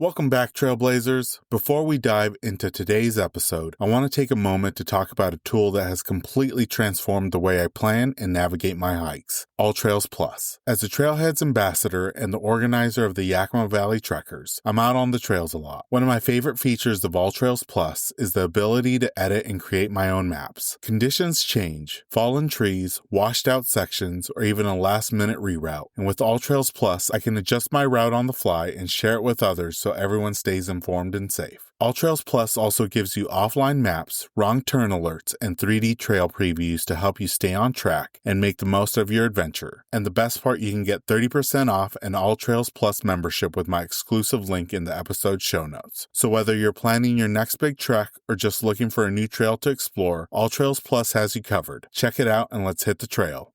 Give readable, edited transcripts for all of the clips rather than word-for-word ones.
Welcome back, Trailblazers. Before we dive into today's episode, I want to take a moment to talk about a tool that has completely transformed the way I plan and navigate my hikes, AllTrails Plus. As a Trailheads ambassador and the organizer of the Yakima Valley Trekkers, I'm out on the trails a lot. One of my favorite features of AllTrails Plus is the ability to edit and create my own maps. Conditions change, fallen trees, washed out sections, or even a last-minute reroute. And with AllTrails Plus, I can adjust my route on the fly and share it with others so everyone stays informed and safe. AllTrails Plus also gives you offline maps, wrong turn alerts, and 3D trail previews to help you stay on track and make the most of your adventure. And the best part, you can get 30% off an AllTrails Plus membership with my exclusive link in the episode show notes. So whether you're planning your next big trek or just looking for a new trail to explore, AllTrails Plus has you covered. Check it out and let's hit the trail.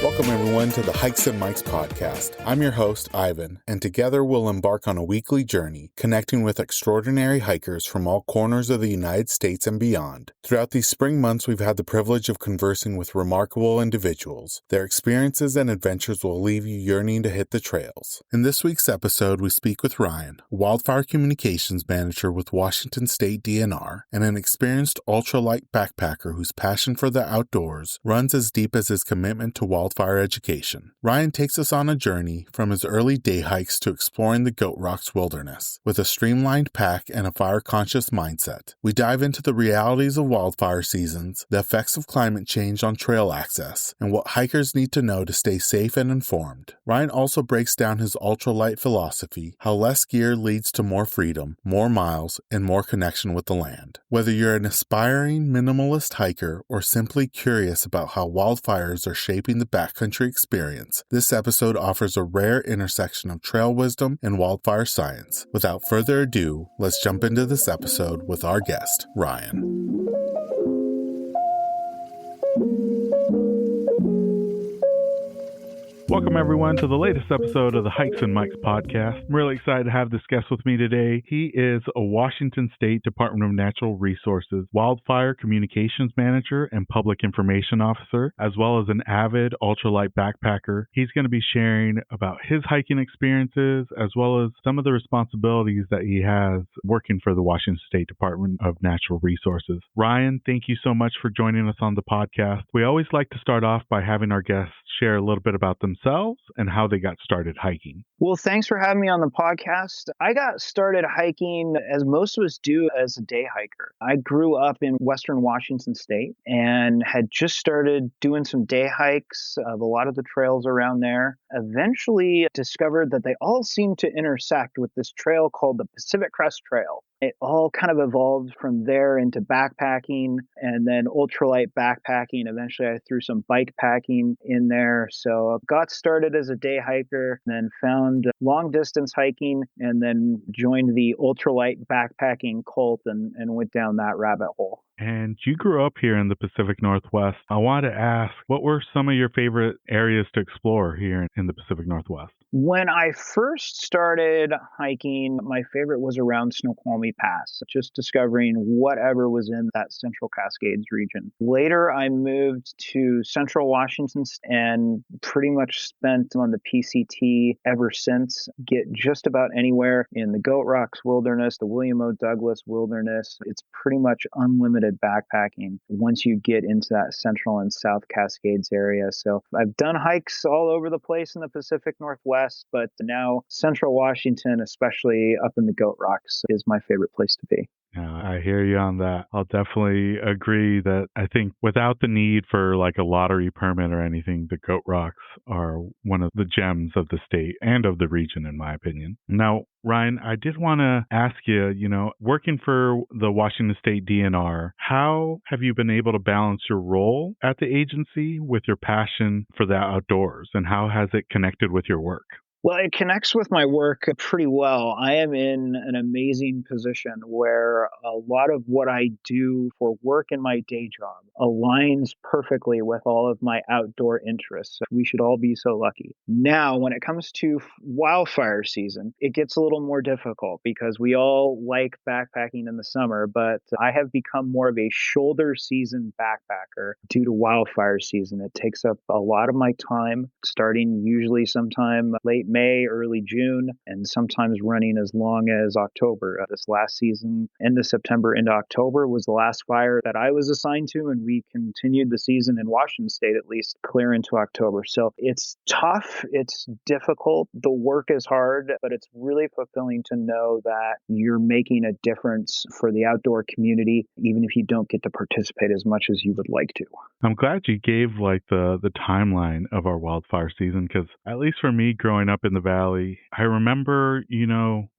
Welcome everyone to the Hikes and Mikes podcast. I'm your host, Ivan, and together we'll embark on a weekly journey, connecting with extraordinary hikers from all corners of the United States and beyond. Throughout these spring months, we've had the privilege of conversing with remarkable individuals. Their experiences and adventures will leave you yearning to hit the trails. In this week's episode, we speak with Ryan, Wildfire Communications Manager with Washington State DNR, and an experienced ultralight backpacker whose passion for the outdoors runs as deep as his commitment to wildfire education. Ryan takes us on a journey from his early day hikes to exploring the Goat Rocks wilderness with a streamlined pack and a fire-conscious mindset. We dive into the realities of wildfire seasons, the effects of climate change on trail access, and what hikers need to know to stay safe and informed. Ryan also breaks down his ultralight philosophy, how less gear leads to more freedom, more miles, and more connection with the land. Whether you're an aspiring minimalist hiker or simply curious about how wildfires are shaping the backcountry experience, this episode offers a rare intersection of trail wisdom and wildfire science. Without further ado, let's jump into this episode with our guest, Ryan. Welcome, everyone, to the latest episode of the Hikes and Mikes podcast. I'm really excited to have this guest with me today. He is a Washington State Department of Natural Resources Wildfire Communications Manager and Public Information Officer, as well as an avid ultralight backpacker. He's going to be sharing about his hiking experiences, as well as some of the responsibilities that he has working for the Washington State Department of Natural Resources. Ryan, thank you so much for joining us on the podcast. We always like to start off by having our guests share a little bit about themselves and how they got started hiking. Well, thanks for having me on the podcast. I got started hiking, as most of us do, as a day hiker. I grew up in Western Washington State and had just started doing some day hikes of a lot of the trails around there. Eventually discovered that they all seem to intersect with this trail called the Pacific Crest Trail. It all kind of evolved from there into backpacking and then ultralight backpacking. Eventually, I threw some bike packing in there. So I got started as a day hiker, then found long distance hiking, and then joined the ultralight backpacking cult and went down that rabbit hole. And you grew up here in the Pacific Northwest. I wanted to ask, what were some of your favorite areas to explore here in the Pacific Northwest? When I first started hiking, my favorite was around Snoqualmie Pass, just discovering whatever was in that Central Cascades region. Later, I moved to Central Washington and pretty much spent on the PCT ever since. Get just about anywhere in the Goat Rocks Wilderness, the William O. Douglas Wilderness. It's pretty much unlimited backpacking once you get into that Central and South Cascades area. So I've done hikes all over the place in the Pacific Northwest, but now Central Washington, especially up in the Goat Rocks, is my favorite place to be. Yeah, I hear you on that. I'll definitely agree that I think without the need for like a lottery permit or anything, the Goat Rocks are one of the gems of the state and of the region, in my opinion. Now, Ryan, I did want to ask you, working for the Washington State DNR, how have you been able to balance your role at the agency with your passion for the outdoors, and how has it connected with your work? Well, it connects with my work pretty well. I am in an amazing position where a lot of what I do for work in my day job aligns perfectly with all of my outdoor interests. We should all be so lucky. Now, when it comes to wildfire season, it gets a little more difficult because we all like backpacking in the summer, but I have become more of a shoulder season backpacker due to wildfire season. It takes up a lot of my time, starting usually sometime late May, early June, and sometimes running as long as October. This last season, end of September into October, was the last fire that I was assigned to, and we continued the season in Washington State at least clear into October. So it's tough, it's difficult, the work is hard, but it's really fulfilling to know that you're making a difference for the outdoor community, even if you don't get to participate as much as you would like to. I'm glad you gave like the timeline of our wildfire season, because at least for me growing up in the valley, I remember,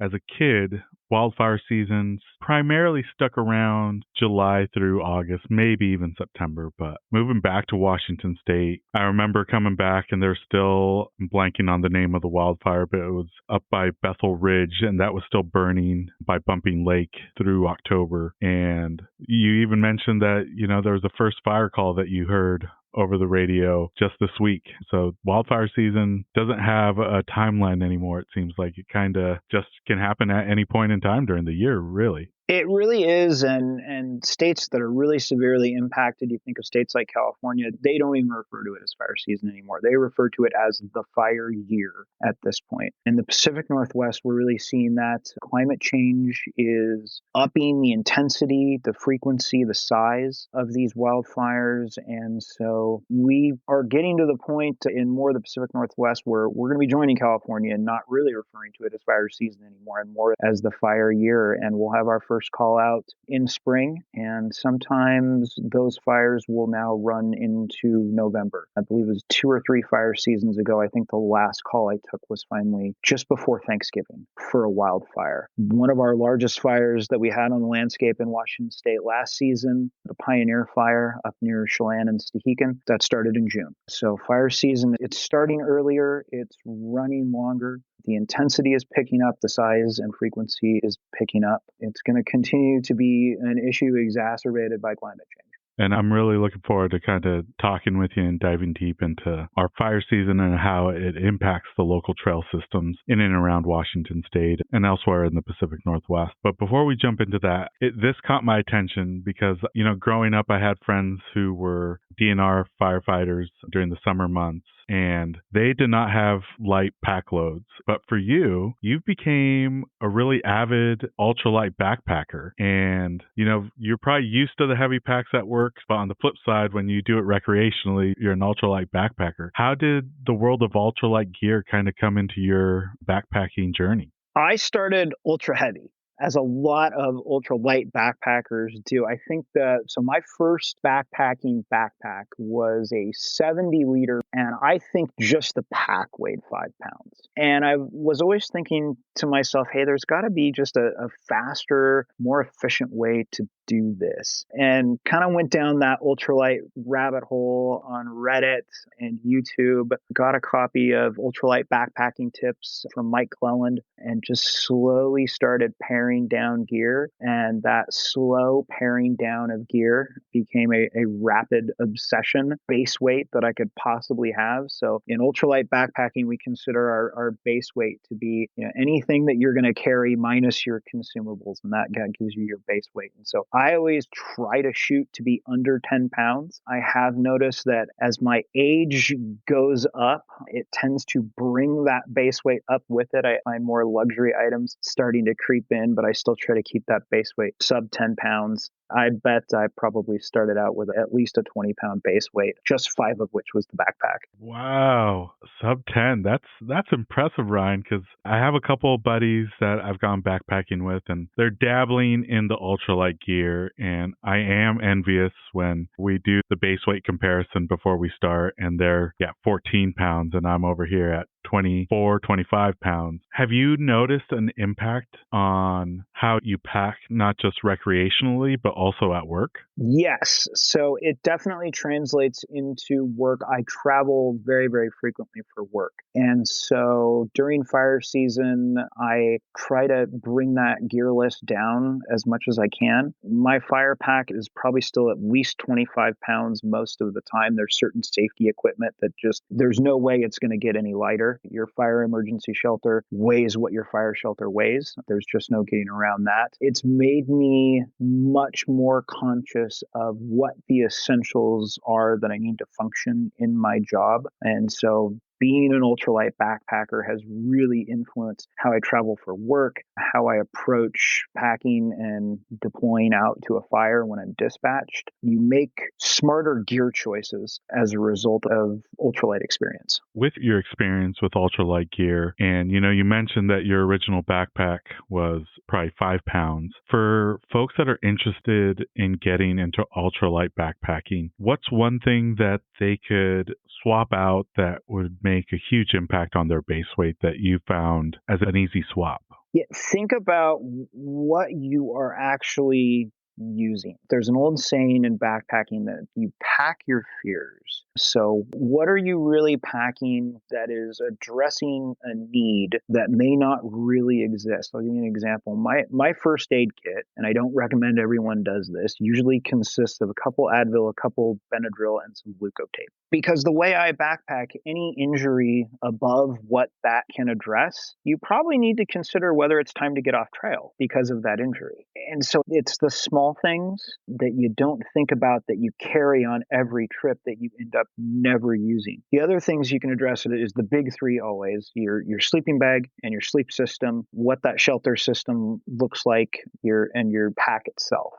as a kid, wildfire seasons primarily stuck around July through August, maybe even September. But moving back to Washington State, I remember coming back and there's still, I'm blanking on the name of the wildfire, but it was up by Bethel Ridge, and that was still burning by Bumping Lake through October. And you even mentioned that, there was a first fire call that you heard over the radio just this week. So wildfire season doesn't have a timeline anymore. It seems like it kind of just can happen at any point in time during the year, really. It really is, and states that are really severely impacted, you think of states like California, they don't even refer to it as fire season anymore. They refer to it as the fire year at this point. In the Pacific Northwest, we're really seeing that climate change is upping the intensity, the frequency, the size of these wildfires. And so we are getting to the point in more of the Pacific Northwest where we're going to be joining California and not really referring to it as fire season anymore and more as the fire year. And we'll have our first call out in spring, and sometimes those fires will now run into November. I believe it was 2 or 3 fire seasons ago. I think the last call I took was finally just before Thanksgiving for a wildfire. One of our largest fires that we had on the landscape in Washington State last season, the Pioneer Fire up near Chelan and Stehekin, that started in June. So fire season, it's starting earlier, it's running longer. The intensity is picking up, the size and frequency is picking up. It's going to continue to be an issue exacerbated by climate change. And I'm really looking forward to kind of talking with you and diving deep into our fire season and how it impacts the local trail systems in and around Washington State and elsewhere in the Pacific Northwest. But before we jump into that, this caught my attention because, growing up, I had friends who were DNR firefighters during the summer months, and they did not have light pack loads. But for you, you became a really avid ultralight backpacker. And, you're probably used to the heavy packs at work, but on the flip side, when you do it recreationally, you're an ultralight backpacker. How did the world of ultralight gear kind of come into your backpacking journey? I started ultra heavy, as a lot of ultralight backpackers do. I think so my first backpacking backpack was a 70-liter, and I think just the pack weighed 5 pounds. And I was always thinking to myself, hey, there's got to be just a faster, more efficient way to do this. And kind of went down that ultralight rabbit hole on Reddit and YouTube, got a copy of Ultralight Backpacking Tips from Mike Cleland, and just slowly started paring down gear. And that slow paring down of gear became a rapid obsession base weight that I could possibly have. So in ultralight backpacking, we consider our base weight to be anything that you're going to carry minus your consumables, and that gives you your base weight. And so I always try to shoot to be under 10 pounds. I have noticed that as my age goes up, it tends to bring that base weight up with it. I find more luxury items starting to creep in, but I still try to keep that base weight sub 10 pounds. I bet I probably started out with at least a 20-pound base weight, just 5 of which was the backpack. Wow, sub 10. That's impressive, Ryan, because I have a couple of buddies that I've gone backpacking with, and they're dabbling in the ultralight gear, and I am envious when we do the base weight comparison before we start, and they're 14 pounds, and I'm over here at 24, 25 pounds. Have you noticed an impact on how you pack, not just recreationally, but also at work? Yes. So it definitely translates into work. I travel very, very frequently for work. And so during fire season, I try to bring that gear list down as much as I can. My fire pack is probably still at least 25 pounds most of the time. There's certain safety equipment that there's no way it's going to get any lighter. Your fire emergency shelter weighs what your fire shelter weighs. There's just no getting around that. It's made me much more conscious of what the essentials are that I need to function in my job. And so being an ultralight backpacker has really influenced how I travel for work, how I approach packing and deploying out to a fire when I'm dispatched. You make smarter gear choices as a result of ultralight experience. With your experience with ultralight gear, and you mentioned that your original backpack was probably 5 pounds. For folks that are interested in getting into ultralight backpacking, what's one thing that they could swap out that would make a huge impact on their base weight that you found as an easy swap? Yeah, think about what you are actually using. There's an old saying in backpacking that you pack your fears. So what are you really packing that is addressing a need that may not really exist? I'll give you an example. My first aid kit, and I don't recommend everyone does this, usually consists of a couple Advil, a couple Benadryl, and some Glucotape. Because the way I backpack, any injury above what that can address, you probably need to consider whether it's time to get off trail because of that injury. And so it's the small things that you don't think about that you carry on every trip that you end up never using. The other things you can address is the big three always, your sleeping bag and your sleep system, what that shelter system looks like, and your pack itself.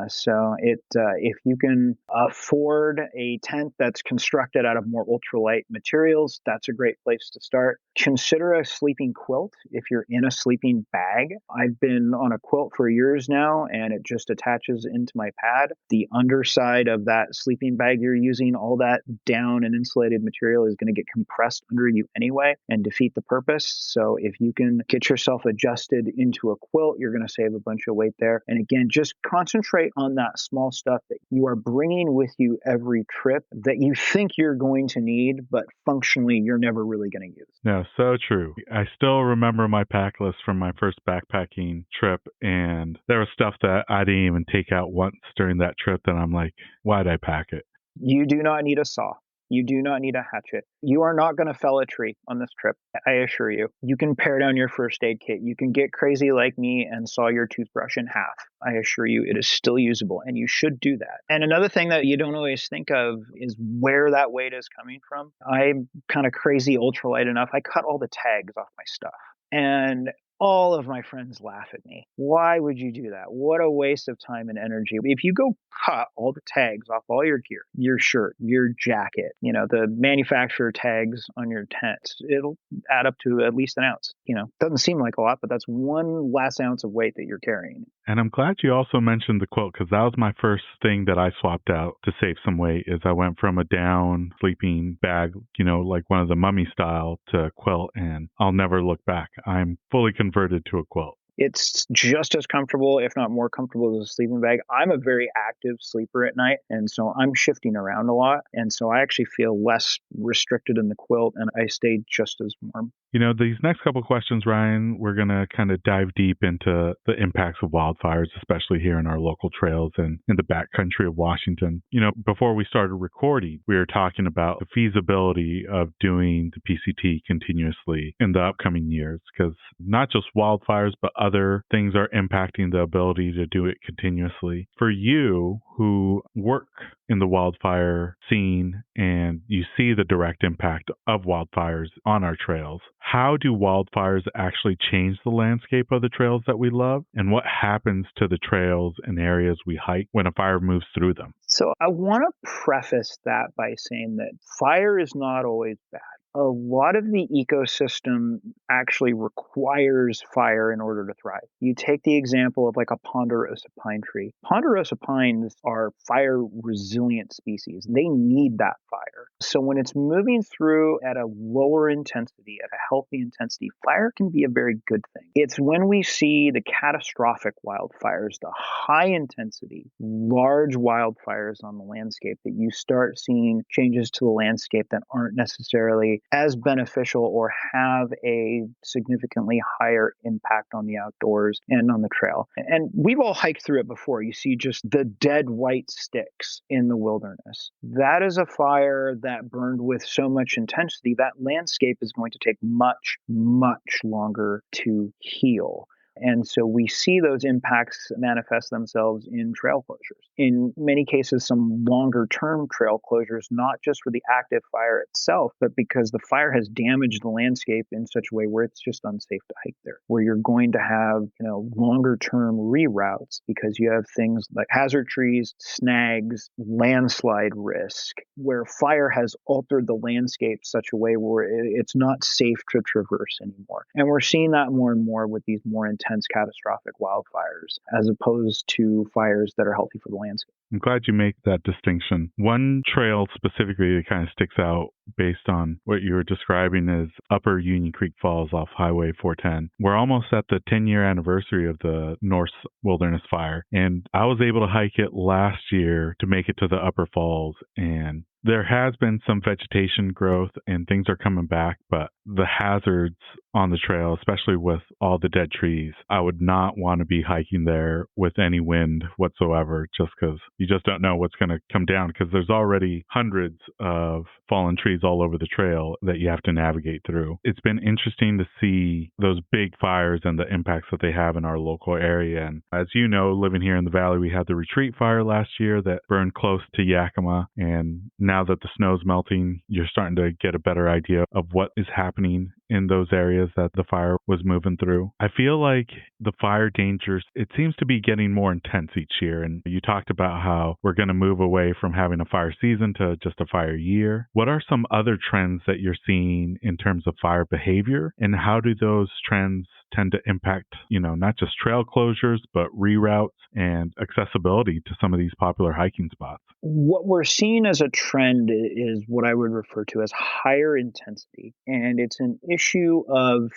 So if you can afford a tent that's constructed out of more ultralight materials, that's a great place to start. Consider a sleeping quilt if you're in a sleeping bag. I've been on a quilt for years now, and it just attaches into my pad. The underside of that sleeping bag you're using, all that down and insulated material is going to get compressed under you anyway and defeat the purpose. So if you can get yourself adjusted into a quilt, you're going to save a bunch of weight there. And again, just concentrate on that small stuff that you are bringing with you every trip that you think you're going to need, but functionally you're never really going to use. No, so true. I still remember my pack list from my first backpacking trip, and there was stuff that I didn't even take out once during that trip that I'm like, why'd I pack it? You do not need a saw. You do not need a hatchet. You are not going to fell a tree on this trip, I assure you. You can pare down your first aid kit. You can get crazy like me and saw your toothbrush in half. I assure you it is still usable, and you should do that. And another thing that you don't always think of is where that weight is coming from. I'm kind of crazy ultralight enough. I cut all the tags off my stuff. And all of my friends laugh at me. Why would you do that? What a waste of time and energy. If you go cut all the tags off all your gear, your shirt, your jacket, the manufacturer tags on your tents, it'll add up to at least an ounce. Doesn't seem like a lot, but that's one less ounce of weight that you're carrying. And I'm glad you also mentioned the quilt, because that was my first thing that I swapped out to save some weight. Is I went from a down sleeping bag, like one of the mummy style, to a quilt, and I'll never look back. I'm fully converted to a quilt. It's just as comfortable, if not more comfortable, as a sleeping bag. I'm a very active sleeper at night, and so I'm shifting around a lot. And so I actually feel less restricted in the quilt, and I stay just as warm. These next couple of questions, Ryan, we're going to kind of dive deep into the impacts of wildfires, especially here in our local trails and in the backcountry of Washington. Before we started recording, we were talking about the feasibility of doing the PCT continuously in the upcoming years, because not just wildfires, but other things are impacting the ability to do it continuously. For you, who work in the wildfire scene and you see the direct impact of wildfires on our trails, how do wildfires actually change the landscape of the trails that we love? And what happens to the trails and areas we hike when a fire moves through them? So I want to preface that by saying that fire is not always bad. A lot of the ecosystem actually requires fire in order to thrive. You take the example of like a ponderosa pine tree. Ponderosa pines are fire resilient species. They need that fire. So when it's moving through at a lower intensity, at a healthy intensity, fire can be a very good thing. It's when we see the catastrophic wildfires, the high intensity, large wildfires on the landscape, that you start seeing changes to the landscape that aren't necessarily as beneficial or have a significantly higher impact on the outdoors and on the trail. And we've all hiked through it before. You see just the dead white sticks in the wilderness. That is a fire that burned with so much intensity that landscape is going to take much, much longer to heal. And so we see those impacts manifest themselves in trail closures. In many cases, some longer term trail closures, not just for the active fire itself, but because the fire has damaged the landscape in such a way where it's just unsafe to hike there, where you're going to have, longer term reroutes because you have things like hazard trees, snags, landslide risk, where fire has altered the landscape such a way where it's not safe to traverse anymore. And we're seeing that more and more with these more intense catastrophic wildfires, as opposed to fires that are healthy for the landscape. I'm glad you make that distinction. One trail specifically that kind of sticks out based on what you were describing is Upper Union Creek Falls off Highway 410. We're almost at the 10-year anniversary of the Norse Wilderness Fire, and I was able to hike it last year to make it to the Upper Falls, and there has been some vegetation growth and things are coming back, but the hazards on the trail, especially with all the dead trees, I would not want to be hiking there with any wind whatsoever, just because you just don't know what's going to come down, because there's already hundreds of fallen trees all over the trail that you have to navigate through. It's been interesting to see those big fires and the impacts that they have in our local area. And as you know, living here in the valley, we had the Retreat fire last year that burned close to Yakima, and now that the snow's melting, you're starting to get a better idea of what is happening in those areas that the fire was moving through. I feel like the fire dangers, it seems to be getting more intense each year. And you talked about how we're going to move away from having a fire season to just a fire year. What are some other trends that you're seeing in terms of fire behavior? And how do those trends tend to impact, not just trail closures, but reroutes and accessibility to some of these popular hiking spots? What we're seeing as a trend is what I would refer to as higher intensity. And it's an issue of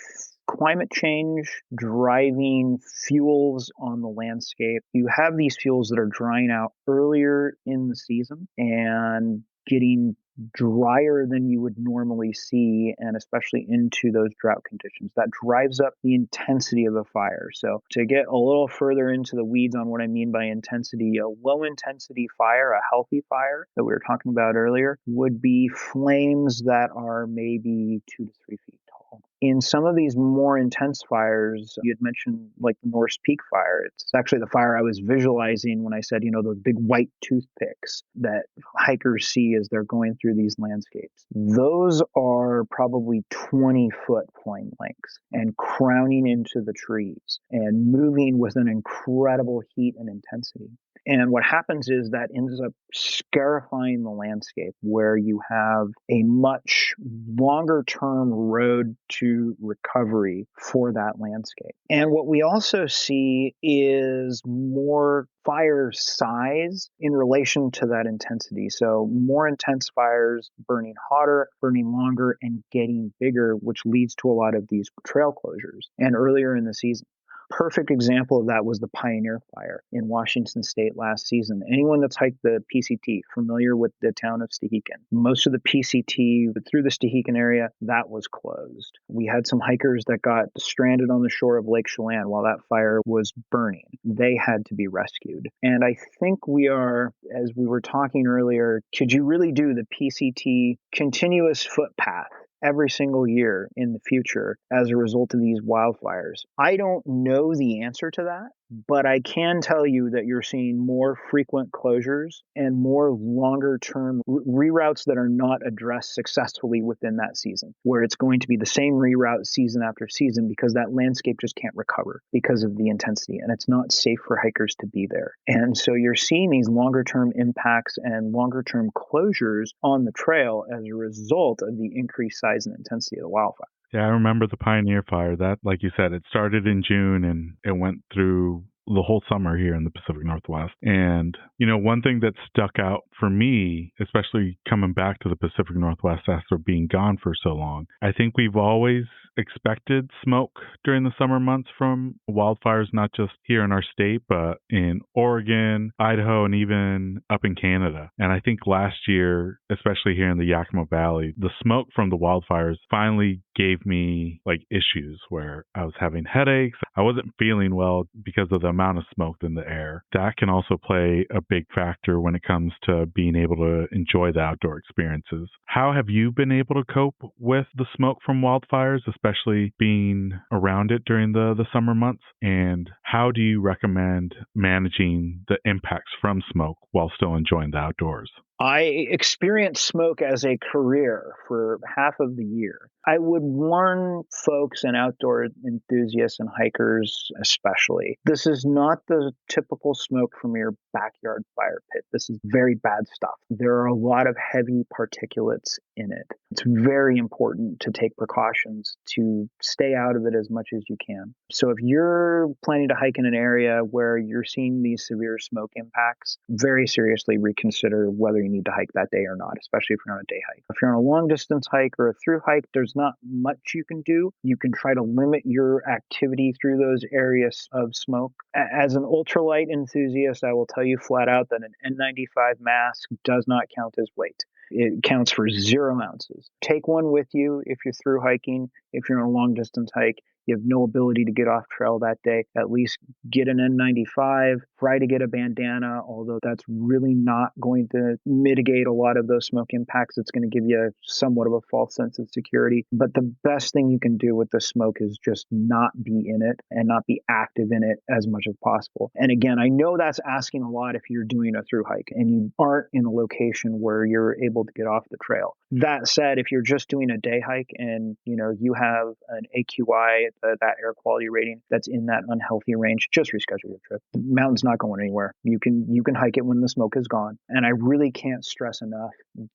climate change driving fuels on the landscape. You have these fuels that are drying out earlier in the season and getting drier than you would normally see, and especially into those drought conditions. That drives up the intensity of a fire. So to get a little further into the weeds on what I mean by intensity, a low intensity fire, a healthy fire that we were talking about earlier, would be flames that are maybe 2 to 3 feet tall. In some of these more intense fires, you had mentioned like the Norse Peak fire. It's actually the fire I was visualizing when I said, those big white toothpicks that hikers see as they're going through these landscapes. Those are probably 20-foot flame lengths and crowning into the trees and moving with an incredible heat and intensity. And what happens is that ends up scarifying the landscape, where you have a much longer term road to recovery for that landscape. And what we also see is more fire size in relation to that intensity. So more intense fires burning hotter, burning longer, and getting bigger, which leads to a lot of these trail closures and earlier in the season. Perfect example of that was the Pioneer Fire in Washington State last season. Anyone that's hiked the PCT, familiar with the town of Stehekin. Most of the PCT through the Stehekin area, that was closed. We had some hikers that got stranded on the shore of Lake Chelan while that fire was burning. They had to be rescued. And I think we are, as we were talking earlier, could you really do the PCT continuous footpath every single year in the future as a result of these wildfires? I don't know the answer to that. But I can tell you that you're seeing more frequent closures and more longer term reroutes that are not addressed successfully within that season, where it's going to be the same reroute season after season because that landscape just can't recover because of the intensity, and it's not safe for hikers to be there. And so you're seeing these longer term impacts and longer term closures on the trail as a result of the increased size and intensity of the wildfire. Yeah, I remember the Pioneer Fire. That, like you said, it started in June and it went through the whole summer here in the Pacific Northwest. And, one thing that stuck out for me, especially coming back to the Pacific Northwest after being gone for so long, I think we've always expected smoke during the summer months from wildfires, not just here in our state, but in Oregon, Idaho, and even up in Canada. And I think last year, especially here in the Yakima Valley, the smoke from the wildfires finally gave me issues where I was having headaches. I wasn't feeling well because of the amount of smoke in the air. That can also play a big factor when it comes to being able to enjoy the outdoor experiences. How have you been able to cope with the smoke from wildfires, especially being around it during the summer months? And how do you recommend managing the impacts from smoke while still enjoying the outdoors? I experienced smoke as a career for half of the year. I would warn folks and outdoor enthusiasts and hikers especially, this is not the typical smoke from your backyard fire pit. This is very bad stuff. There are a lot of heavy particulates in it. It's very important to take precautions to stay out of it as much as you can. So if you're planning to hike in an area where you're seeing these severe smoke impacts, very seriously reconsider whether you need to hike that day or not, especially if you're on a day hike. If you're on a long distance hike or a through hike, there's not much you can do. You can try to limit your activity through those areas of smoke. As an ultralight enthusiast, I will tell you flat out that an N95 mask does not count as weight. It counts for 0 ounces. Take one with you if you're through hiking. If you're on a long distance hike, you have no ability to get off trail that day, at least get an N95, try to get a bandana, although that's really not going to mitigate a lot of those smoke impacts. It's going to give you somewhat of a false sense of security. But the best thing you can do with the smoke is just not be in it and not be active in it as much as possible. And again, I know that's asking a lot if you're doing a through hike and you aren't in a location where you're able to get off the trail. That said, if you're just doing a day hike and you have an AQI, that air quality rating that's in that unhealthy range, just reschedule your trip. The mountain's not going anywhere. You can hike it when the smoke is gone. And I really can't stress enough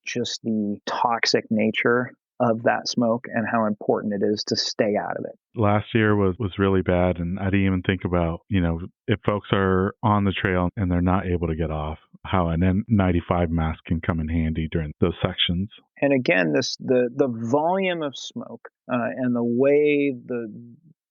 just the toxic nature of that smoke and how important it is to stay out of it. Last year was really bad, and I didn't even think about, if folks are on the trail and they're not able to get off, how an N95 mask can come in handy during those sections. And again, the volume of smoke and the way the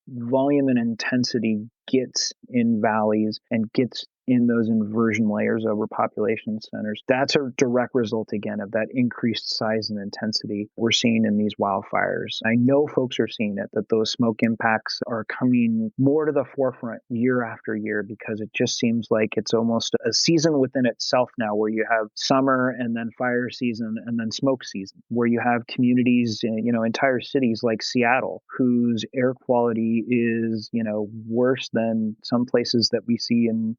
volume and intensity gets in valleys and gets in those inversion layers over population centers, that's a direct result, again, of that increased size and intensity we're seeing in these wildfires. I know folks are seeing it, that those smoke impacts are coming more to the forefront year after year, because it just seems like it's almost a season within itself now, where you have summer and then fire season and then smoke season, where you have communities, entire cities like Seattle, whose air quality is, worse than some places that we see in,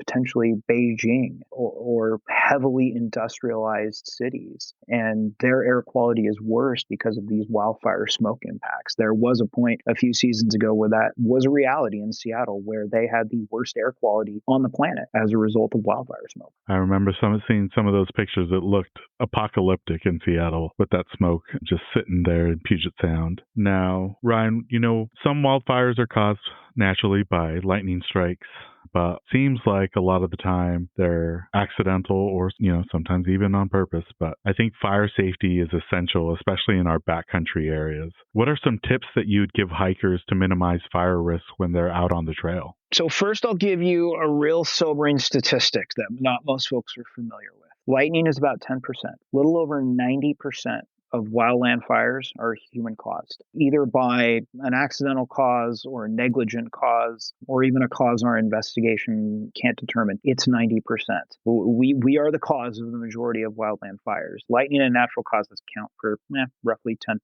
potentially Beijing or heavily industrialized cities. And their air quality is worse because of these wildfire smoke impacts. There was a point a few seasons ago where that was a reality in Seattle, where they had the worst air quality on the planet as a result of wildfire smoke. I remember seeing some of those pictures. It looked apocalyptic in Seattle with that smoke just sitting there in Puget Sound. Now, Ryan, some wildfires are caused naturally by lightning strikes, but seems like a lot of the time they're accidental or, sometimes even on purpose. But I think fire safety is essential, especially in our backcountry areas. What are some tips that you'd give hikers to minimize fire risk when they're out on the trail? So first, I'll give you a real sobering statistic that not most folks are familiar with. Lightning is about 10%. Little over 90% of wildland fires are human caused, either by an accidental cause or a negligent cause, or even a cause our investigation can't determine. It's 90%. We are the cause of the majority of wildland fires. Lightning and natural causes count for roughly 10%.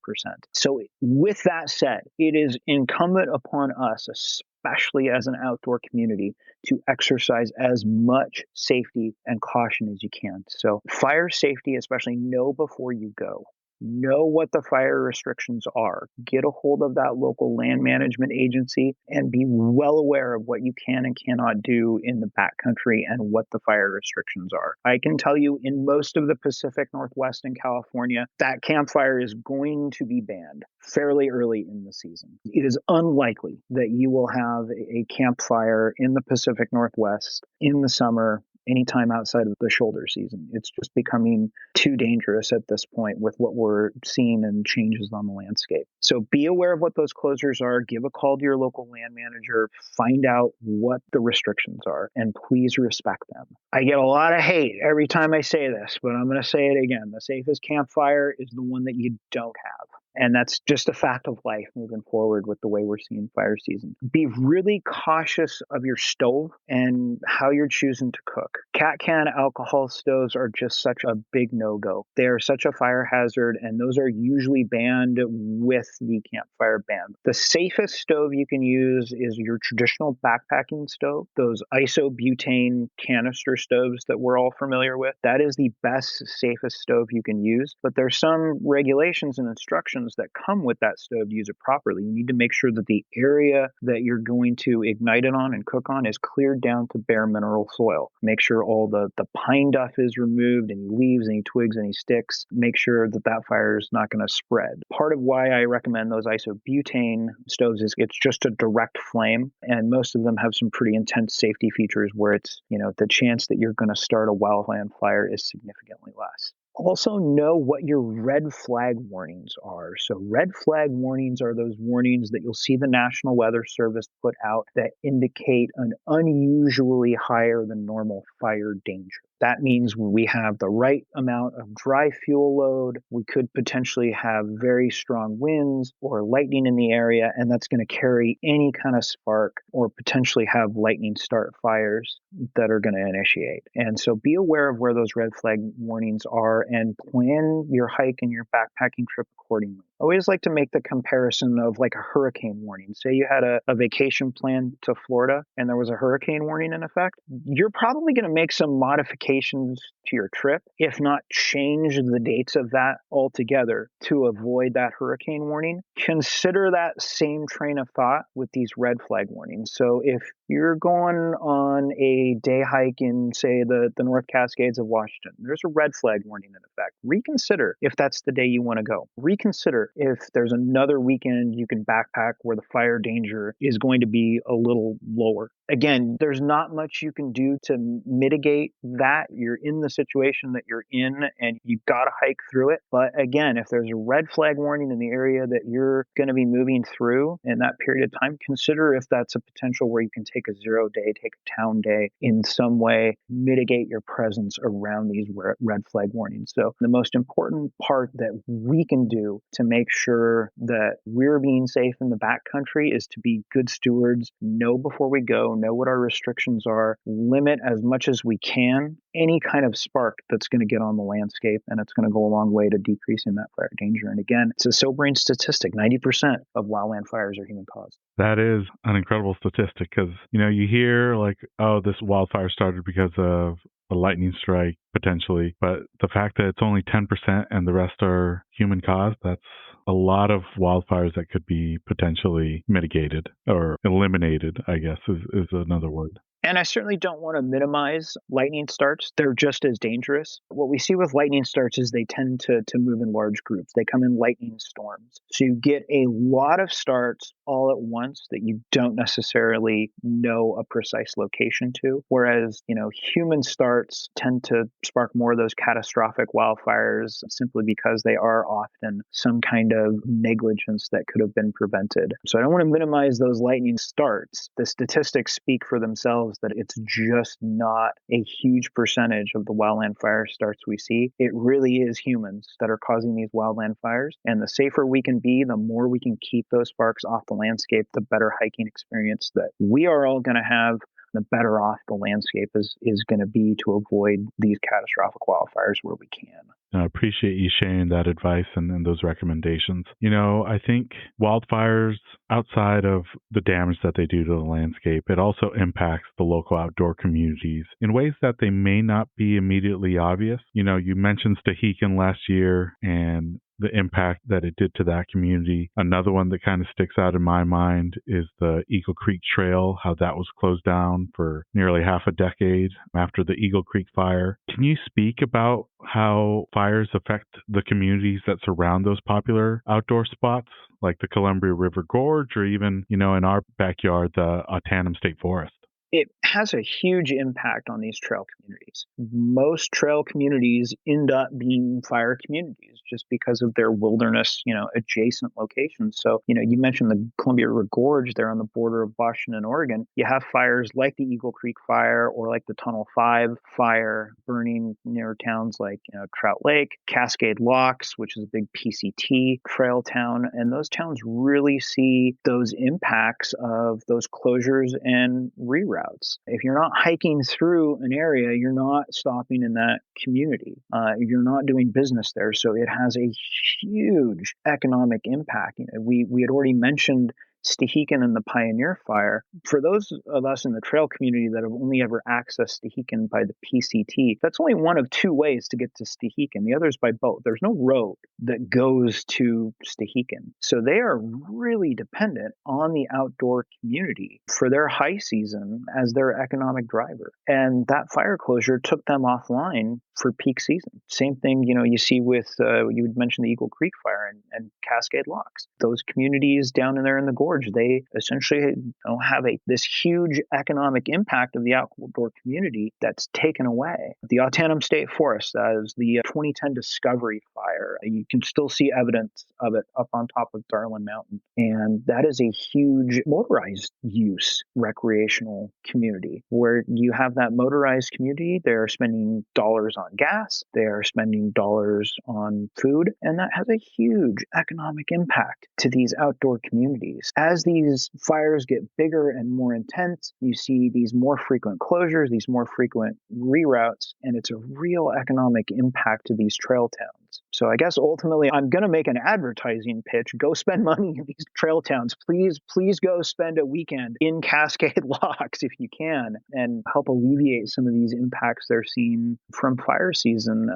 So with that said, it is incumbent upon us, especially as an outdoor community, to exercise as much safety and caution as you can. So fire safety, especially, know before you go. Know what the fire restrictions are. Get a hold of that local land management agency and be well aware of what you can and cannot do in the backcountry and what the fire restrictions are. I can tell you in most of the Pacific Northwest and California, that campfire is going to be banned fairly early in the season. It is unlikely that you will have a campfire in the Pacific Northwest in the summer anytime outside of the shoulder season. It's just becoming too dangerous at this point with what we're seeing and changes on the landscape. So be aware of what those closures are. Give a call to your local land manager. Find out what the restrictions are, and please respect them. I get a lot of hate every time I say this, but I'm going to say it again. The safest campfire is the one that you don't have. And that's just a fact of life moving forward with the way we're seeing fire season. Be really cautious of your stove and how you're choosing to cook. Cat can alcohol stoves are just such a big no-go. They are such a fire hazard, and those are usually banned with the campfire ban. The safest stove you can use is your traditional backpacking stove, those isobutane canister stoves that we're all familiar with. That is the best, safest stove you can use. But there's some regulations and instructions that come with that stove to use it properly. You need to make sure that the area that you're going to ignite it on and cook on is cleared down to bare mineral soil. Make sure all the pine duff is removed, any leaves, any twigs, any sticks. Make sure that that fire is not going to spread. Part of why I recommend those isobutane stoves is it's just a direct flame, and most of them have some pretty intense safety features where it's, the chance that you're going to start a wildland fire is significantly less. Also know what your red flag warnings are. So red flag warnings are those warnings that you'll see the National Weather Service put out that indicate an unusually higher than normal fire danger. That means we have the right amount of dry fuel load. We could potentially have very strong winds or lightning in the area, and that's going to carry any kind of spark or potentially have lightning start fires that are going to initiate. And so be aware of where those red flag warnings are and plan your hike and your backpacking trip accordingly. I always like to make the comparison of like a hurricane warning. Say you had a vacation plan to Florida and there was a hurricane warning in effect. You're probably going to make some modifications to your trip, if not change the dates of that altogether to avoid that hurricane warning. Consider that same train of thought with these red flag warnings. So if you're going on a day hike in, say, the North Cascades of Washington, there's a red flag warning in effect. Reconsider if that's the day you want to go. Reconsider if there's another weekend you can backpack where the fire danger is going to be a little lower. Again, there's not much you can do to mitigate that. You're in the situation that you're in and you've got to hike through it. But again, if there's a red flag warning in the area that you're going to be moving through in that period of time, consider if that's a potential where you can take a 0 day, take a town day, in some way mitigate your presence around these red flag warnings. So the most important part that we can do to make sure that we're being safe in the backcountry is to be good stewards, know before we go, know what our restrictions are, limit as much as we can any kind of spark that's going to get on the landscape, and it's going to go a long way to decreasing that fire danger. And again, it's a sobering statistic. 90% of wildland fires are human caused. That is an incredible statistic because, you hear like, oh, this wildfire started because of a lightning strike potentially, but the fact that it's only 10% and the rest are human caused, that's a lot of wildfires that could be potentially mitigated or eliminated, I guess is another word. And I certainly don't want to minimize lightning starts. They're just as dangerous. What we see with lightning starts is they tend to move in large groups. They come in lightning storms. So you get a lot of starts all at once that you don't necessarily know a precise location to. Whereas, human starts tend to spark more of those catastrophic wildfires simply because they are often some kind of negligence that could have been prevented. So I don't want to minimize those lightning starts. The statistics speak for themselves that it's just not a huge percentage of the wildland fire starts we see. It really is humans that are causing these wildland fires. And the safer we can be, the more we can keep those sparks off the landscape, the better hiking experience that we are all going to have, the better off the landscape is going to be to avoid these catastrophic wildfires where we can. I appreciate you sharing that advice and those recommendations. I think wildfires, outside of the damage that they do to the landscape, it also impacts the local outdoor communities in ways that they may not be immediately obvious. You mentioned Stehekin last year and the impact that it did to that community. Another one that kind of sticks out in my mind is the Eagle Creek Trail, how that was closed down for nearly half a decade after the Eagle Creek fire. Can you speak about how fires affect the communities that surround those popular outdoor spots, like the Columbia River Gorge, or even, in our backyard, the Washington State Forest? It has a huge impact on these trail communities. Most trail communities end up being fire communities just because of their wilderness, adjacent locations. So, you mentioned the Columbia River Gorge there on the border of Washington and Oregon. You have fires like the Eagle Creek fire or like the Tunnel 5 fire burning near towns like, Trout Lake, Cascade Locks, which is a big PCT trail town. And those towns really see those impacts of those closures and reroutes. If you're not hiking through an area, you're not stopping in that community. You're not doing business there. So it has a huge economic impact. We had already mentioned Stehekin and the Pioneer Fire. For those of us in the trail community that have only ever accessed Stehekin by the PCT, that's only one of two ways to get to Stehekin. The other is by boat. There's no road that goes to Stehekin. So they are really dependent on the outdoor community for their high season as their economic driver. And that fire closure took them offline for peak season. Same thing, you see with, you would mention the Eagle Creek Fire and Cascade Locks. Those communities down in there in the gorge, they essentially have this huge economic impact of the outdoor community that's taken away. The Washington State Forest, as the 2010 Discovery Fire, you can still see evidence of it up on top of Darlin Mountain. And that is a huge motorized use recreational community where you have that motorized community. They're spending dollars on gas, they are spending dollars on food, and that has a huge economic impact to these outdoor communities. As these fires get bigger and more intense, you see these more frequent closures, these more frequent reroutes, and it's a real economic impact to these trail towns. So I guess ultimately I'm going to make an advertising pitch. Go spend money in these trail towns. Please go spend a weekend in Cascade Locks if you can and help alleviate some of these impacts they're seeing from fire season.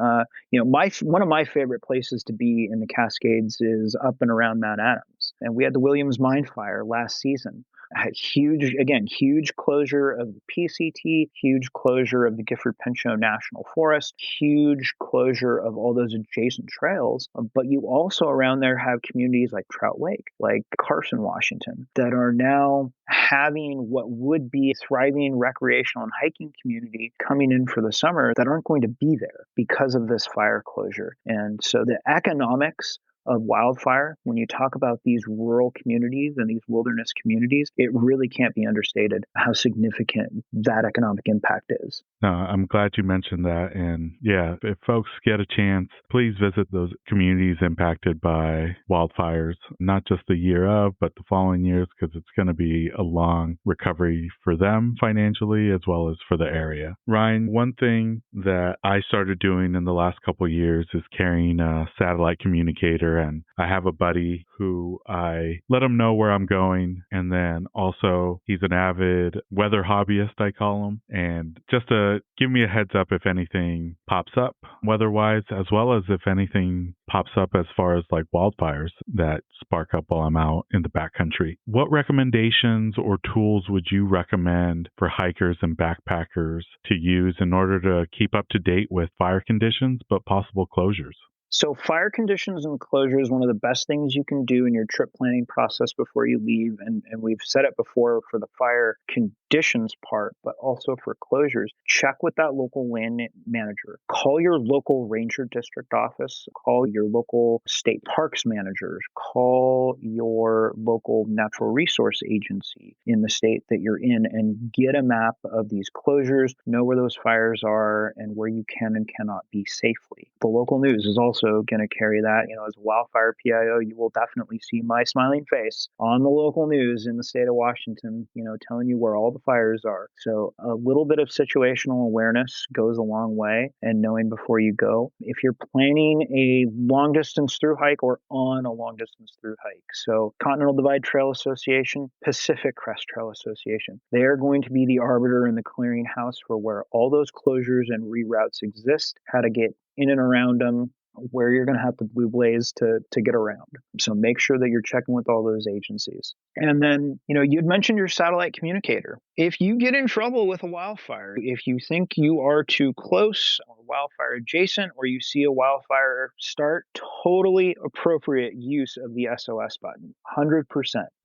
One of my favorite places to be in the Cascades is up and around Mount Adams. And we had the Williams Mine Fire last season. Huge closure of the PCT, huge closure of the Gifford-Pinchot National Forest, huge closure of all those adjacent trails. But you also around there have communities like Trout Lake, like Carson, Washington, that are now having what would be a thriving recreational and hiking community coming in for the summer that aren't going to be there because of this fire closure. And so the economics of wildfire, when you talk about these rural communities and these wilderness communities, it really can't be understated how significant that economic impact is. No, I'm glad you mentioned that. And yeah, if folks get a chance, please visit those communities impacted by wildfires, not just the year of, but the following years, because it's going to be a long recovery for them financially as well as for the area. Ryan, one thing that I started doing in the last couple of years is carrying a satellite communicator. And I have a buddy who I let him know where I'm going. And then also he's an avid weather hobbyist, I call him. And just to give me a heads up if anything pops up weather-wise, as well as if anything pops up as far as like wildfires that spark up while I'm out in the backcountry. What recommendations or tools would you recommend for hikers and backpackers to use in order to keep up to date with fire conditions, but possible closures? So fire conditions and closure is one of the best things you can do in your trip planning process before you leave. And we've said it before for the fire conditions conditions part, but also for closures, check with that local land manager. Call your local ranger district office, call your local state parks managers, call your local natural resource agency in the state that you're in, and get a map of these closures, know where those fires are and where you can and cannot be safely. The local news is also going to carry that. As a wildfire PIO, you will definitely see my smiling face on the local news in the state of Washington, telling you where all the fires are. So a little bit of situational awareness goes a long way, and knowing before you go. If you're planning a long distance through hike or on a long distance through hike, so Continental Divide Trail Association, Pacific Crest Trail Association, they are going to be the arbiter and the clearinghouse for where all those closures and reroutes exist, how to get in and around them, where you're going to have the blue blaze to get around. So make sure that you're checking with all those agencies. And then, you'd mentioned your satellite communicator. If you get in trouble with a wildfire, if you think you are too close or wildfire adjacent, or you see a wildfire start, totally appropriate use of the SOS button, 100%.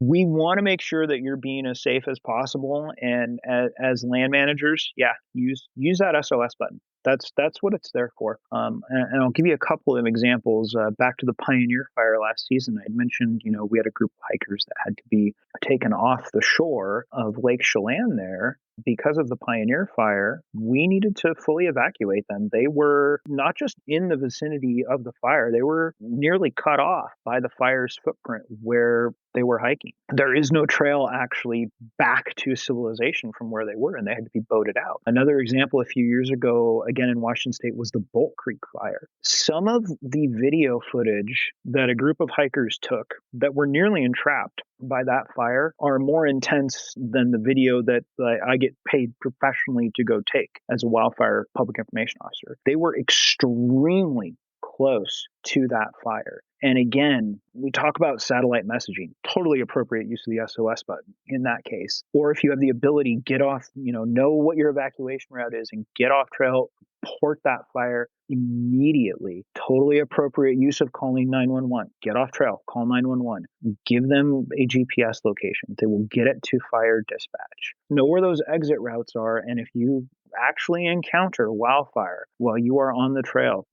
We want to make sure that you're being as safe as possible. And as land managers, use that SOS button. That's what it's there for. And I'll give you a couple of examples. Back to the Pioneer Fire last season, I mentioned, we had a group of hikers that had to be taken off the shore of Lake Chelan there. Because of the Pioneer Fire, we needed to fully evacuate them. They were not just in the vicinity of the fire, they were nearly cut off by the fire's footprint where they were hiking. There is no trail actually back to civilization from where they were, and they had to be boated out. Another example a few years ago, again in Washington State, was the Bolt Creek Fire. Some of the video footage that a group of hikers took that were nearly entrapped by that fire are more intense than the video that I get paid professionally to go take as a wildfire public information officer. They were extremely close to that fire. And again, we talk about satellite messaging, totally appropriate use of the SOS button in that case. Or if you have the ability, get off, know what your evacuation route is and get off trail, report that fire immediately. Totally appropriate use of calling 911. Get off trail, call 911. Give them a GPS location. They will get it to fire dispatch. Know where those exit routes are, and if you actually encounter wildfire while you are on the trail,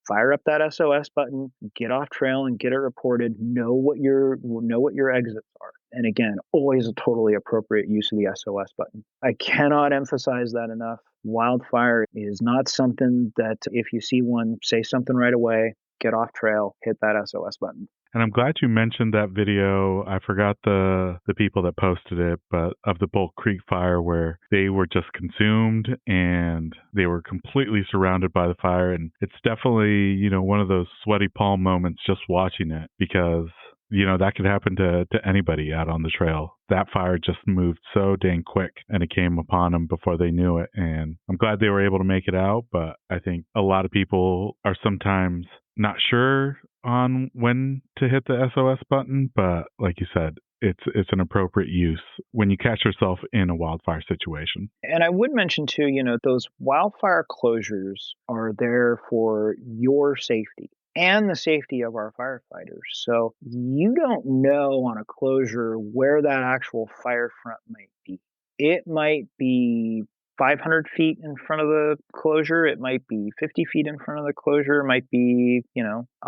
fire up that SOS button, get off trail and get it reported. Know what your exits are. And again, always a totally appropriate use of the SOS button. I cannot emphasize that enough. Wildfire is not something that if you see one, say something right away, get off trail, hit that SOS button. And I'm glad you mentioned that video. I forgot the people that posted it, but of the Bolt Creek Fire where they were just consumed and they were completely surrounded by the fire. And it's definitely, one of those sweaty palm moments just watching it, because that could happen to anybody out on the trail. That fire just moved so dang quick, and it came upon them before they knew it. And I'm glad they were able to make it out, but I think a lot of people are sometimes not sure on when to hit the SOS button, but like you said, it's an appropriate use when you catch yourself in a wildfire situation. And I would mention too, those wildfire closures are there for your safety and the safety of our firefighters. So you don't know on a closure where that actual fire front might be. It might be 500 feet in front of the closure. It might be 50 feet in front of the closure. It might be,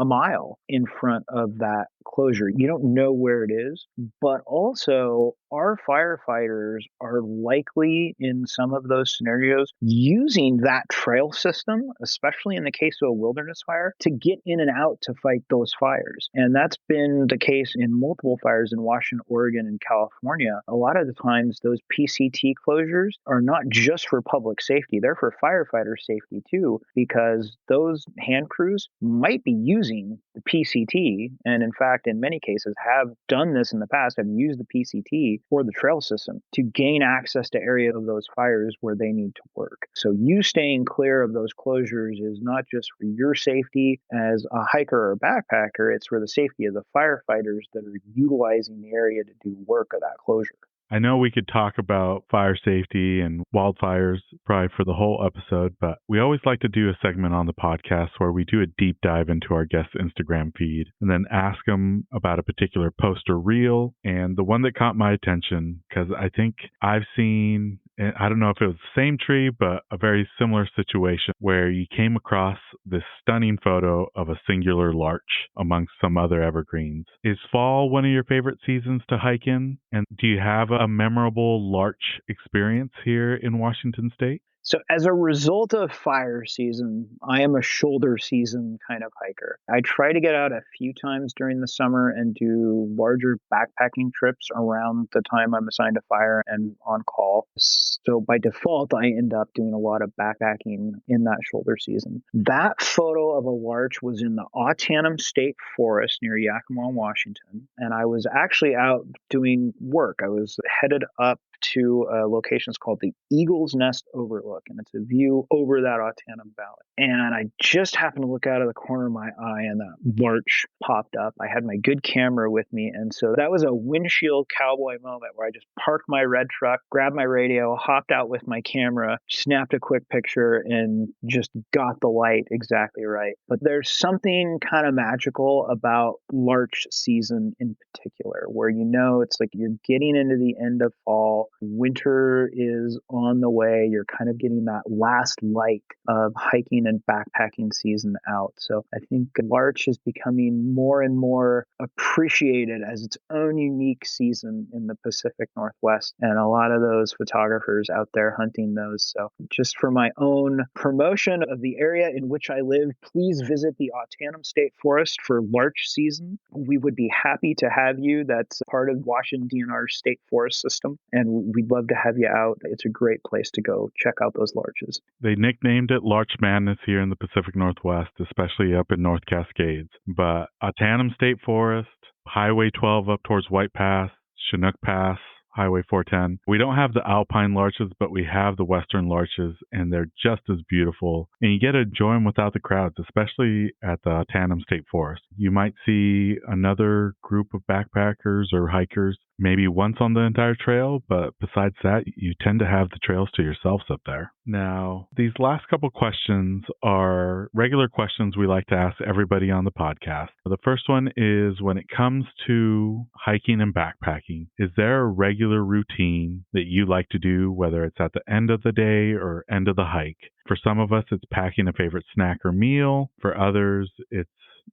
a mile in front of that closure. You don't know where it is, but also our firefighters are likely in some of those scenarios using that trail system, especially in the case of a wilderness fire, to get in and out to fight those fires. And that's been the case in multiple fires in Washington, Oregon, and California. A lot of the times those PCT closures are not just for public safety, they're for firefighter safety too, because those hand crews might be using the PCT, and in fact, in many cases have done this in the past, have used the PCT or the trail system to gain access to areas of those fires where they need to work. So you staying clear of those closures is not just for your safety as a hiker or backpacker, it's for the safety of the firefighters that are utilizing the area to do work of that closure. I know we could talk about fire safety and wildfires probably for the whole episode, but we always like to do a segment on the podcast where we do a deep dive into our guest's Instagram feed and then ask them about a particular post or reel. And the one that caught my attention, because I think I've seen, I don't know if it was the same tree, but a very similar situation where you came across this stunning photo of a singular larch amongst some other evergreens. Is fall one of your favorite seasons to hike in? And do you have a memorable larch experience here in Washington State? So as a result of fire season, I am a shoulder season kind of hiker. I try to get out a few times during the summer and do larger backpacking trips around the time I'm assigned to fire and on call. So by default, I end up doing a lot of backpacking in that shoulder season. That photo of a larch was in the Autanum State Forest near Yakima, Washington. And I was actually out doing work. I was headed up to a location called the Eagle's Nest Overlook, and it's a view over that Autanum Valley. And I just happened to look out of the corner of my eye, and that larch popped up. I had my good camera with me, and so that was a windshield cowboy moment where I just parked my red truck, grabbed my radio, hopped out with my camera, snapped a quick picture, and just got the light exactly right. But there's something kind of magical about larch season in particular, where it's like you're getting into the end of fall. Winter is on the way. You're kind of getting that last light of hiking and backpacking season out. So I think larch is becoming more and more appreciated as its own unique season in the Pacific Northwest. And a lot of those photographers out there hunting those. So just for my own promotion of the area in which I live, please visit the Autanum State Forest for larch season. We would be happy to have you. That's part of Washington DNR State Forest System. And we'd love to have you out. It's a great place to go check out those larches. They nicknamed it Larch Madness here in the Pacific Northwest, especially up in North Cascades. But Autanum State Forest, Highway 12 up towards White Pass, Chinook Pass, Highway 410. We don't have the alpine larches, but we have the western larches, and they're just as beautiful. And you get to enjoy them without the crowds, especially at the Autanum State Forest. You might see another group of backpackers or hikers maybe once on the entire trail, but besides that, you tend to have the trails to yourselves up there. Now, these last couple questions are regular questions we like to ask everybody on the podcast. The first one is, when it comes to hiking and backpacking, is there a regular routine that you like to do, whether it's at the end of the day or end of the hike? For some of us, it's packing a favorite snack or meal. For others, it's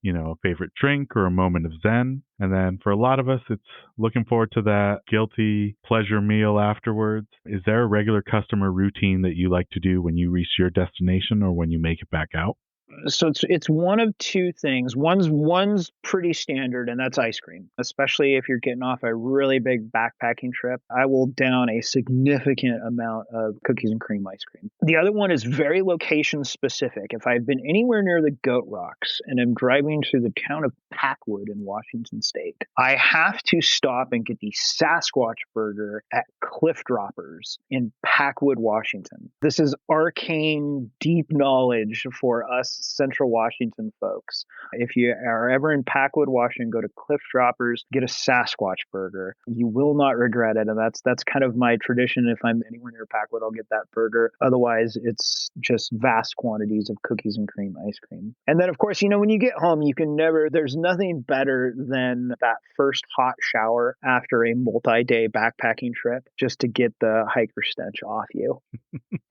a favorite drink or a moment of zen. And then for a lot of us, it's looking forward to that guilty pleasure meal afterwards. Is there a regular customer routine that you like to do when you reach your destination or when you make it back out? So it's one of two things. One's pretty standard, and that's ice cream. Especially if you're getting off a really big backpacking trip, I will down a significant amount of cookies and cream ice cream. The other one is very location specific. If I've been anywhere near the Goat Rocks and I'm driving through the town of Packwood in Washington State, I have to stop and get the Sasquatch burger at Cliff Droppers in Packwood, Washington. This is arcane, deep knowledge for us Central Washington folks. If you are ever in Packwood, Washington, go to Cliff Droppers, get a Sasquatch burger. You will not regret it. And that's kind of my tradition. If I'm anywhere near Packwood, I'll get that burger. Otherwise, it's just vast quantities of cookies and cream ice cream. And then, of course, when you get home, there's nothing better than that first hot shower after a multi-day backpacking trip, just to get the hiker stench off you.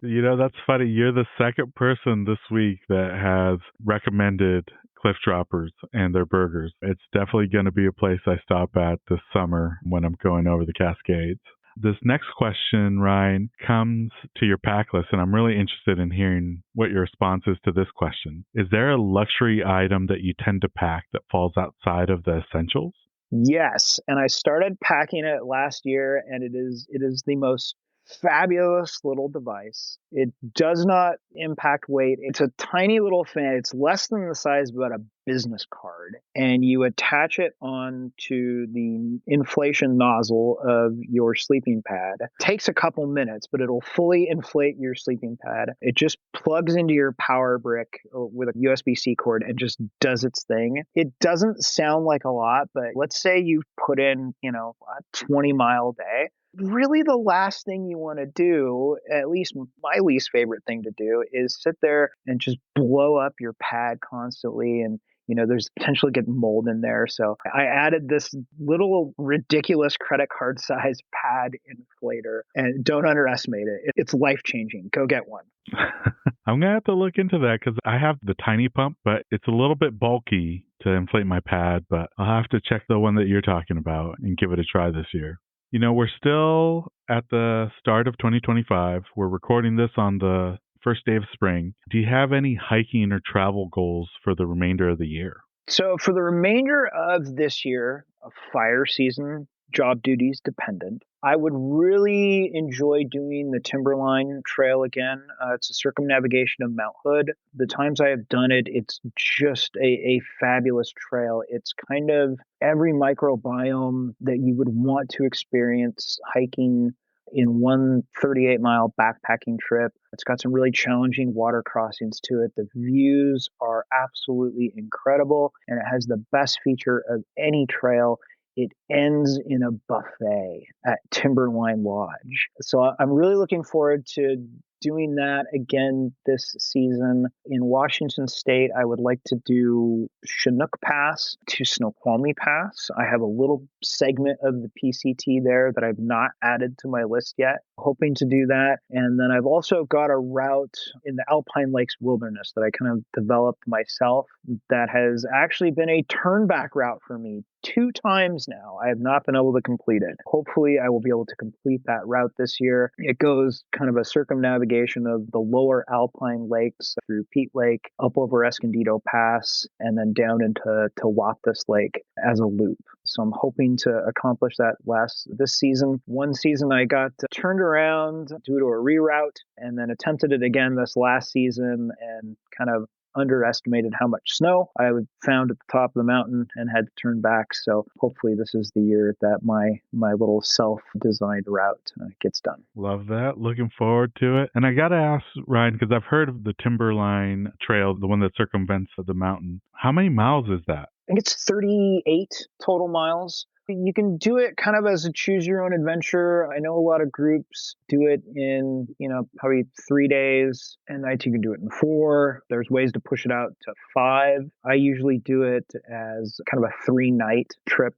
That's funny. You're the second person this week that has recommended Cliff Droppers and their burgers. It's definitely going to be a place I stop at this summer when I'm going over the Cascades. This next question, Ryan, comes to your pack list, and I'm really interested in hearing what your response is to this question. Is there a luxury item that you tend to pack that falls outside of the essentials? Yes, and I started packing it last year, and it is the most fabulous little device. It does not impact weight. It's a tiny little fan. It's less than the size of about a business card and you attach it onto the inflation nozzle of your sleeping pad. It takes a couple minutes, but it'll fully inflate your sleeping pad. It just plugs into your power brick with a USB-C cord and just does its thing. It doesn't sound like a lot, but let's say you put in, a 20-mile day. Really, the last thing you want to do, at least my least favorite thing to do, is sit there and just blow up your pad constantly. And, there's potentially get mold in there. So I added this little ridiculous credit card size pad inflator, and don't underestimate it. It's life-changing. Go get one. I'm going to have to look into that because I have the tiny pump, but it's a little bit bulky to inflate my pad. But I'll have to check the one that you're talking about and give it a try this year. We're still at the start of 2025. We're recording this on the first day of spring. Do you have any hiking or travel goals for the remainder of the year? So for the remainder of this year, fire season, job duties dependent, I would really enjoy doing the Timberline Trail again. It's a circumnavigation of Mount Hood. The times I have done it, it's just a fabulous trail. It's kind of every microbiome that you would want to experience hiking in one 38-mile backpacking trip. It's got some really challenging water crossings to it. The views are absolutely incredible, and it has the best feature of any trail. It ends in a buffet at Timberline Lodge. So I'm really looking forward to doing that again this season. In Washington State, I would like to do Chinook Pass to Snoqualmie Pass. I have a little segment of the PCT there that I've not added to my list yet. Hoping to do that. And then I've also got a route in the Alpine Lakes Wilderness that I kind of developed myself that has actually been a turnback route for me 2 times now. I have not been able to complete it. Hopefully, I will be able to complete that route this year. It goes kind of a circumnavigation of the lower Alpine lakes through Peat Lake, up over Escondido Pass, and then down into Wathis Lake as a loop. So I'm hoping to accomplish that this season. One season I got turned around due to a reroute and then attempted it again this last season and kind of underestimated how much snow I found at the top of the mountain and had to turn back. So hopefully this is the year that my little self-designed route gets done. Love that. Looking forward to it. And I got to ask, Ryan, because I've heard of the Timberline Trail, the one that circumvents the mountain. How many miles is that? I think it's 38 total miles. You can do it kind of as a choose your own adventure. I know a lot of groups do it in, probably 3 days, and nights you can do it in 4. There's ways to push it out to 5. I usually do it as kind of a 3-night trip,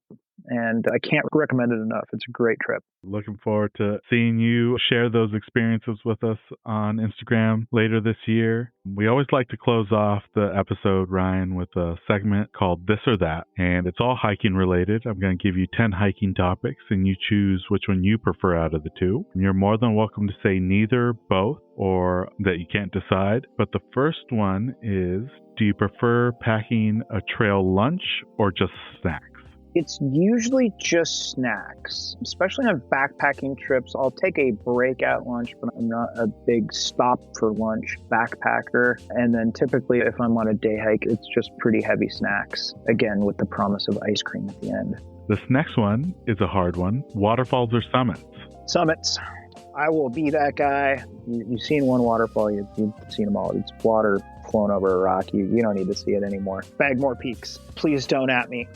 and I can't recommend it enough. It's a great trip. Looking forward to seeing you share those experiences with us on Instagram later this year. We always like to close off the episode, Ryan, with a segment called This or That, and it's all hiking related. I'm going to give you 10 hiking topics, and you choose which one you prefer out of the 2. You're more than welcome to say neither, both, or that you can't decide. But the first one is, do you prefer packing a trail lunch or just snacks? It's usually just snacks, especially on backpacking trips. I'll take a breakout lunch, but I'm not a big stop for lunch backpacker. And then typically if I'm on a day hike, it's just pretty heavy snacks, again, with the promise of ice cream at the end. This next one is a hard one. Waterfalls or summits? Summits. I will be that guy. You've seen one waterfall, you've seen them all. It's water flowing over a rock. You don't need to see it anymore. Bag more peaks. Please don't at me.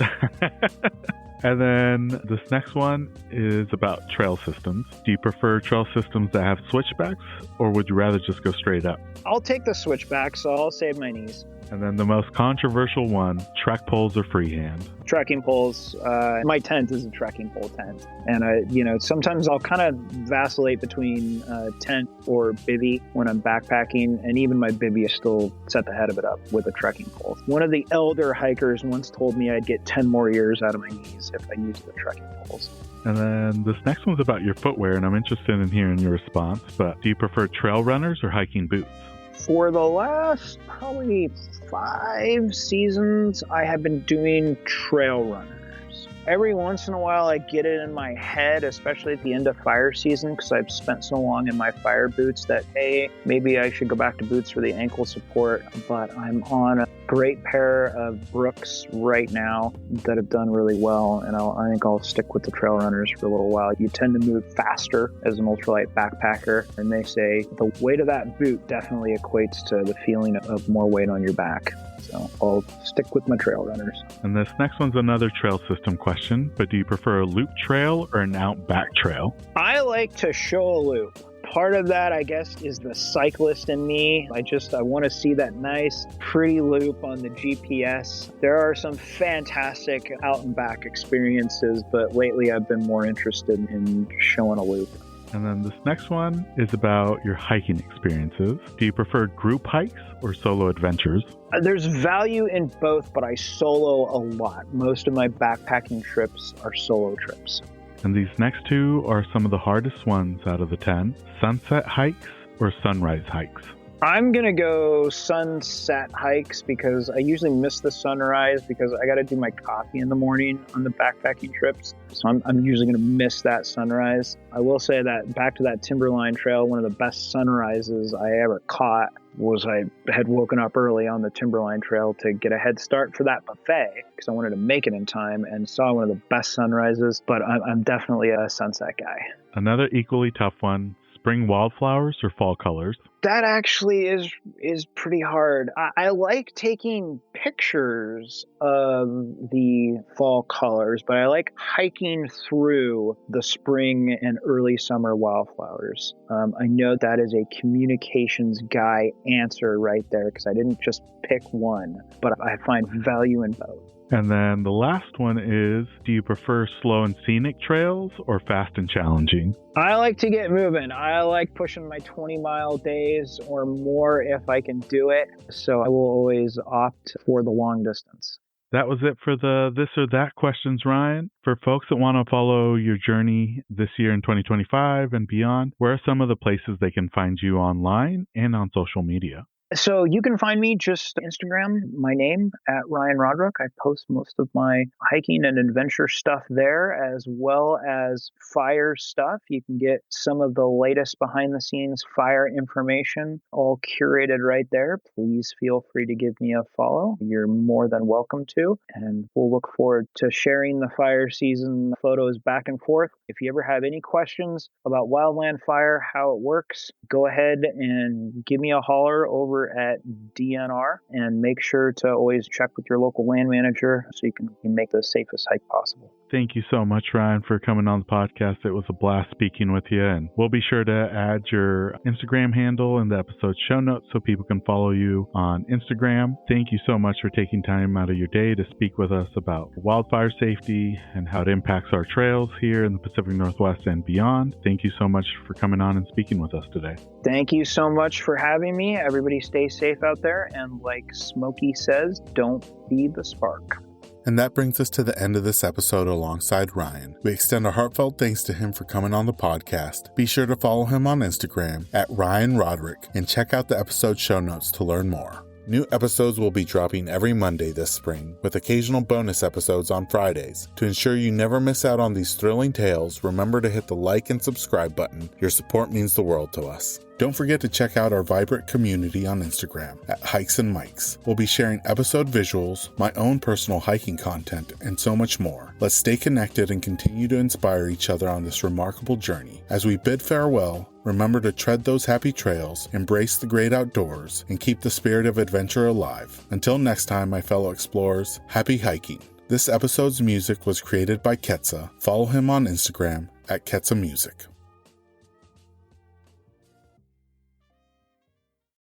And then this next one is about trail systems. Do you prefer trail systems that have switchbacks, or would you rather just go straight up? I'll take the switchback, so I'll save my knees. And then the most controversial one, trek poles or freehand? Trekking poles. My tent is a trekking pole tent. And, sometimes I'll kind of vacillate between tent or bivvy when I'm backpacking. And even my bivvy is still set the head of it up with a trekking pole. One of the elder hikers once told me I'd get 10 more years out of my knees if I used the trekking poles. And then this next one's about your footwear, and I'm interested in hearing your response. But do you prefer trail runners or hiking boots? For the last probably 5 seasons, I have been doing trail runners. Every once in a while, I get it in my head, especially at the end of fire season, because I've spent so long in my fire boots that, hey, maybe I should go back to boots for the ankle support. But I'm on a great pair of Brooks right now that have done really well, and I think I'll stick with the trail runners for a little while. You tend to move faster as an ultralight backpacker, and they say the weight of that boot definitely equates to the feeling of more weight on your back. So I'll stick with my trail runners. And this next one's another trail system question, but do you prefer a loop trail or an out back trail? I like to show a loop. Part of that, I guess, is the cyclist in me. I want to see that nice, pretty loop on the GPS. There are some fantastic out and back experiences, but lately I've been more interested in showing a loop. And then this next one is about your hiking experiences. Do you prefer group hikes or solo adventures? There's value in both, but I solo a lot. Most of my backpacking trips are solo trips. And these next two are some of the hardest ones out of the 10. Sunset hikes or sunrise hikes? I'm going to go sunset hikes because I usually miss the sunrise because I got to do my coffee in the morning on the backpacking trips. So I'm usually going to miss that sunrise. I will say that back to that Timberline Trail, one of the best sunrises I ever caught was I had woken up early on the Timberline Trail to get a head start for that buffet because I wanted to make it in time and saw one of the best sunrises, but I'm definitely a sunset guy. Another equally tough one, spring wildflowers or fall colors? That actually is pretty hard. I like taking pictures of the fall colors, but I like hiking through the spring and early summer wildflowers. I know that is a communications guy answer right there because I didn't just pick one, but I find value in both. And then the last one is, do you prefer slow and scenic trails or fast and challenging? I like to get moving. I like pushing my 20-mile days or more if I can do it. So I will always opt for the long distance. That was it for the this or that questions, Ryan. For folks that want to follow your journey this year in 2025 and beyond, where are some of the places they can find you online and on social media? So you can find me just Instagram, my name, at Ryan Rodrick. I post most of my hiking and adventure stuff there, as well as fire stuff. You can get some of the latest behind the scenes fire information all curated right there. Please feel free to give me a follow. You're more than welcome to. And we'll look forward to sharing the fire season photos back and forth. If you ever have any questions about wildland fire, how it works, go ahead and give me a holler over at DNR and make sure to always check with your local land manager so you can make the safest hike possible. Thank you so much, Ryan, for coming on the podcast. It was a blast speaking with you, and we'll be sure to add your Instagram handle in the episode show notes so people can follow you on Instagram. Thank you so much for taking time out of your day to speak with us about wildfire safety and how it impacts our trails here in the Pacific Northwest and beyond. Thank you so much for coming on and speaking with us today. Thank you so much for having me. Everybody stay safe out there, and like Smokey says, don't be the spark. And that brings us to the end of this episode alongside Ryan. We extend a heartfelt thanks to him for coming on the podcast. Be sure to follow him on Instagram at Ryan Rodrick and check out the episode show notes to learn more. New episodes will be dropping every Monday this spring, with occasional bonus episodes on Fridays. To ensure you never miss out on these thrilling tales, remember to hit the like and subscribe button. Your support means the world to us. Don't forget to check out our vibrant community on Instagram at Hikes and Mics. We'll be sharing episode visuals, my own personal hiking content, and so much more. Let's stay connected and continue to inspire each other on this remarkable journey. As we bid farewell, remember to tread those happy trails, embrace the great outdoors, and keep the spirit of adventure alive. Until next time, my fellow explorers, happy hiking. This episode's music was created by Ketsa. Follow him on Instagram at Ketsa Music.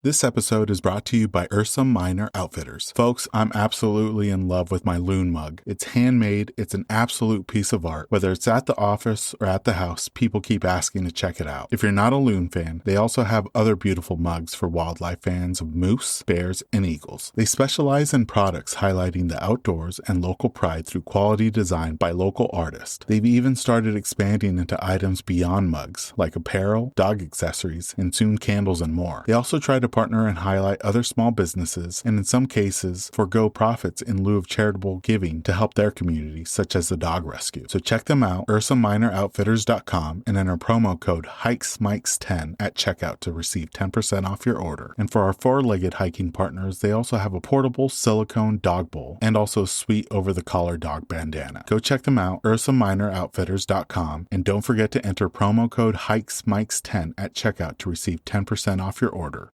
This episode is brought to you by Ursa Minor Outfitters. Folks, I'm absolutely in love with my loon mug. It's handmade, it's an absolute piece of art. Whether it's at the office or at the house, people keep asking to check it out. If you're not a loon fan, they also have other beautiful mugs for wildlife fans of moose, bears, and eagles. They specialize in products highlighting the outdoors and local pride through quality design by local artists. They've even started expanding into items beyond mugs, like apparel, dog accessories, and soon candles and more. They also try to to partner and highlight other small businesses, and in some cases, forego profits in lieu of charitable giving to help their community, such as the dog rescue. So check them out, UrsaminerOutfitters.com, and enter promo code HikesMikes10 at checkout to receive 10% off your order. And for our four-legged hiking partners, they also have a portable silicone dog bowl and also a sweet over-the-collar dog bandana. Go check them out, UrsaminerOutfitters.com, and don't forget to enter promo code HikesMikes10 at checkout to receive 10% off your order.